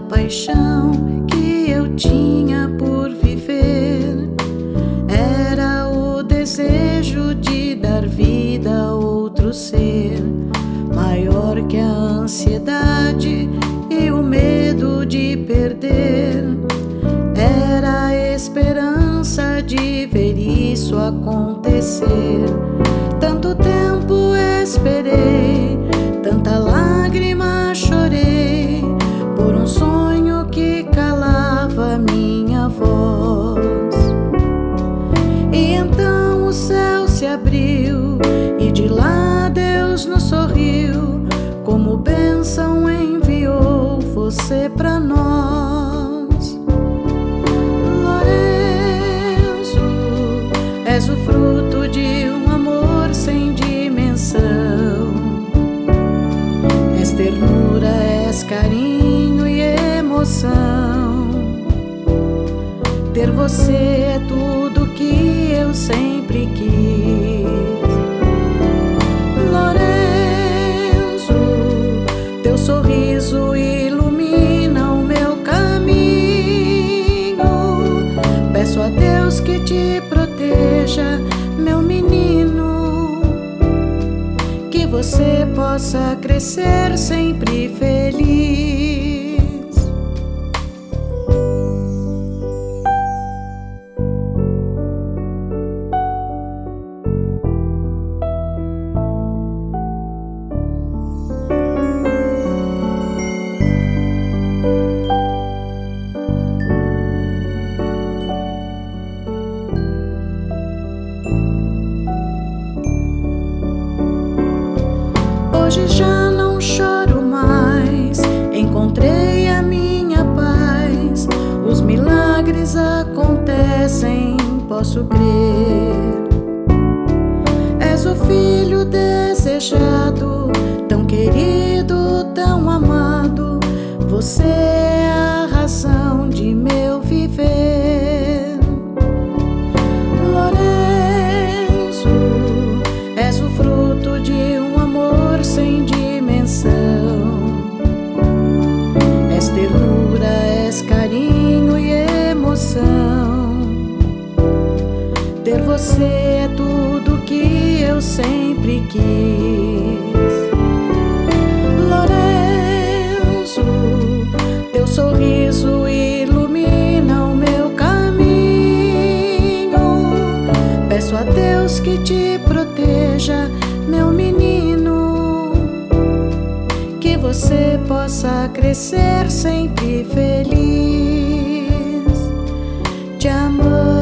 paixão que eu tinha por viver era o desejo de dar vida a outro ser, maior que a ansiedade e o medo de perder. Era a esperança de ver isso acontecer. Tanto tempo esperei, tanta lágrima chorei por um sonho que calava minha voz. E então o céu se abriu e de lá Deus nos sorriu, como bênção enviou você pra nós. Lourenço, és o fruto de um amor sem dimensão. És ternura, és carinho e emoção. Ter você é tudo que eu sempre quis. Lourenço, teu sorriso ilumina o meu caminho. Peço a Deus que te proteja, meu menino, que você possa crescer sempre feliz. Hoje já não choro mais, encontrei a minha paz. Os milagres acontecem, posso crer. És o filho desejado, tão querido, tão amado. Você é a razão de meu viver. Lourenço, és o fruto de um amor sem dimensão. És ternura, és carinho e emoção. Ter você é tudo que eu sempre quis. Lourenço, teu sorriso ilumina o meu caminho. Peço a Deus que te proteja, meu menino, que você possa crescer sempre feliz. Te amo.